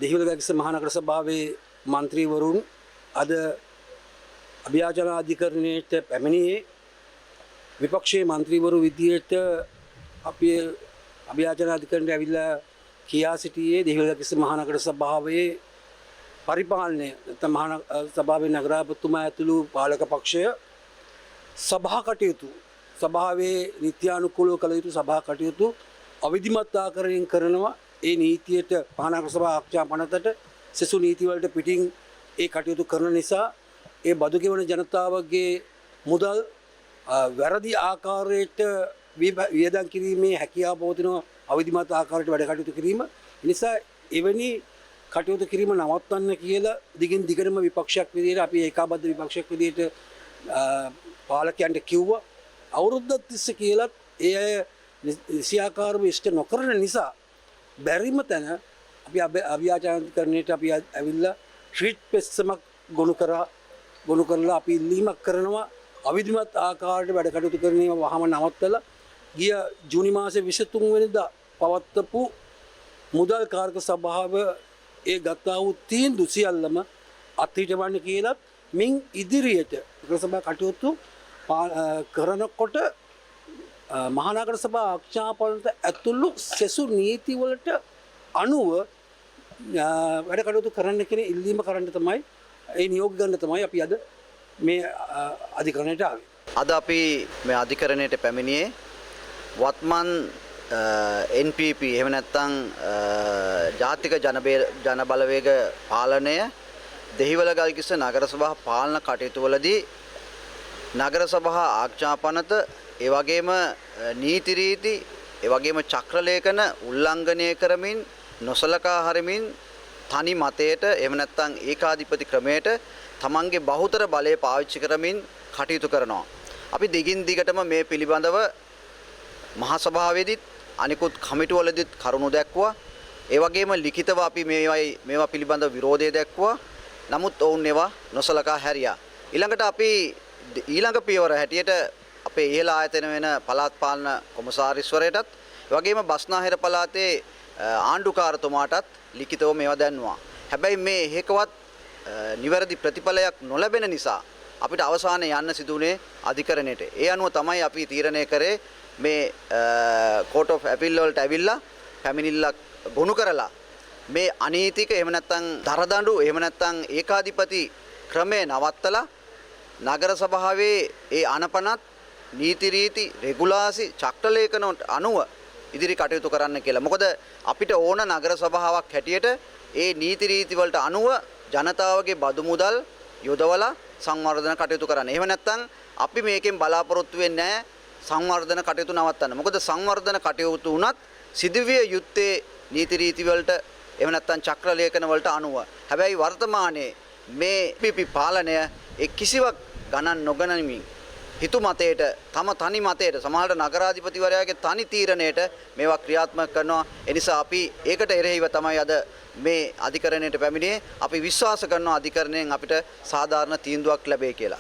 දෙහිවලගැස්ස මහනගර සභාවේ මන්ත්‍රීවරුන් අද අභියාචන අධිකරණයට පැමිණියේ විපක්ෂයේ මන්ත්‍රීවරු විදියට අපි අභියාචන අධිකරණයට ඇවිල්ලා කියා සිටියේ දෙහිවලගැස්ස මහනගර සභාවේ පරිපාලනය නැත්නම් මහා සභාවේ නගරාපතිතුමා ඇතුළු පාලක පක්ෂය සභා කටයුතු සභාවේ නිත්‍යානුකූලව කළ යුතු සභා කටයුතු අවිධිමත් ආකාරයෙන් කරනවා. ඒ නීතියට මහනගර සභා ආරක්ෂා පනතට සෙසු නීති වලට පිටින් ඒ කටයුතු කරන නිසා ඒ බදු ගෙවන ජනතාවගේ මුදල් වැරදි ආකාරයට වියදම් කිරීමේ හැකියාව පවතින අවිධිමත් ආකාරයට වැඩ කටයුතු කිරීම නිසා එවැනි කටයුතු කිරීම නවත්වන්න කියලා දිගින් දිගටම විපක්ෂයක් විදියට අපි ඒකාබද්ධ විපක්ෂයක් විදියට පාලකයන්ට කිව්වා. අවුරුද්දක් තිස්සේ කියලා ඒ අය නිසියාකාරව ඉෂ්ට නොකරන නිසා බැරිම තැන අපි අභියාචනකරණයට අපි ඇවිල්ලා ට්‍රීට් පෙස්සමක් ගොනු කරලා අපි ඉල්ලීමක් කරනවා. අවිධිමත් ආකාරයට වැඩ කටයුතු කරනව වහම නවත්තලා ගිය ජූනි මාසේ 23 වෙනිදා පවත්වපු මුදල් කාර්ක සභාව ඒ ගත්තා වූ තීන්දුව සියල්ලම අත්හිටවන්න කියලා මින් ඉදිරියට නගර සභා කටයුතු කරනකොට මහනගර සභා ආරක්ෂා පනත ඇතුළු සෙසු නීති වලට අනුව වැඩ කටයුතු කරන්න කියන ඉල්ලීම කරන්න තමයි ඒ නියෝග ගන්න තමයි අපි අද මේ අධිකරණයට ආවේ. අද අපි මේ අධිකරණයට පැමිණියේ වත්මන් NPP එහෙම නැත්නම් ජාතික ජන බලවේග පාලනය දෙහිවලගල්කිස්ස නගර සභා පාලන කටයුතු වලදී නගර සභා ආරක්ෂා පනත ඒ වගේම නීති රීති ඒ වගේම චක්‍රලේඛන උල්ලංඝනය කරමින් නොසලකා හරිමින් තනි මතයට එහෙම නැත්නම් ඒකාධිපති ක්‍රමයට තමන්ගේ බහුතර බලය පාවිච්චි කරමින් කටයුතු කරනවා. අපි දිගින් දිගටම මේ පිළිබඳව මහා සභාවේදීත් අනිකුත් කමිටු වලදීත් කරුණු දැක්වුවා. ඒ වගේම ලිඛිතව අපි මේවා පිළිබඳව විරෝධය දැක්වුවා. නමුත් ඔවුන් ඒවා නොසලකා හැරියා. ඊළඟට අපි ඊළඟ පියවර හැටියට අපේ ඉහළ ආයතන වෙන පළාත් පාලන කොමසාරිස්වරයටත් ඒ වගේම බස්නාහිර පළාතේ ආණ්ඩුකාරතුමාටත් ලිඛිතව මේවා දැන්වුවා. හැබැයි මේ හේකවත් නිවැරදි ප්‍රතිඵලයක් නොලැබෙන නිසා අපිට අවසානයේ යන්න සිදුුනේ අධිකරණයට. ඒ අනුව තමයි අපි තීරණය කරේ මේ කෝට් ඔෆ් ඇපීල් වලට ඇවිල්ලා පැමිණිල්ලක් ගොනු කරලා මේ අනීතික එහෙම නැත්නම් දරදඬු එහෙම නැත්නම් ඒකාධිපති ක්‍රමය නවත්තලා නගර සභාවේ ඒ අනපනත් නීති රීති රෙගුලාසි චක්‍රලේඛන අනුව ඉදිරි කටයුතු කරන්න කියලා. මොකද අපිට ඕන නගර සභාවක් හැටියට ඒ නීති රීති වලට අනුව ජනතාවගේ බදු මුදල් යොදවලා සංවර්ධන කටයුතු කරන්න. එහෙම නැත්නම් අපි මේකෙන් බලාපොරොත්තු වෙන්නේ නැහැ සංවර්ධන කටයුතු නවත්තන්න. මොකද සංවර්ධන කටයුතු උනත් සිදුවිය යුත්තේ නීති රීති වලට එහෙම නැත්නම් චක්‍ර ලේඛන වලට අනුව. හැබැයි වර්තමානයේ මේ PPP පාලනය ඒ කිසිවක් ගණන් නොගනිමින් හිතු මතයට තම තනි මතයට සමහරට නගරාධිපතිවරයාගේ තනි තීරණයට මේවා ක්‍රියාත්මක කරනවා. ඒ නිසා අපි ඒකට එරෙහිව තමයි අද මේ අධිකරණයට පැමිණියේ. අපි විශ්වාස කරනවා අධිකරණයෙන් අපිට සාධාරණ තීන්දුවක් ලැබෙයි කියලා.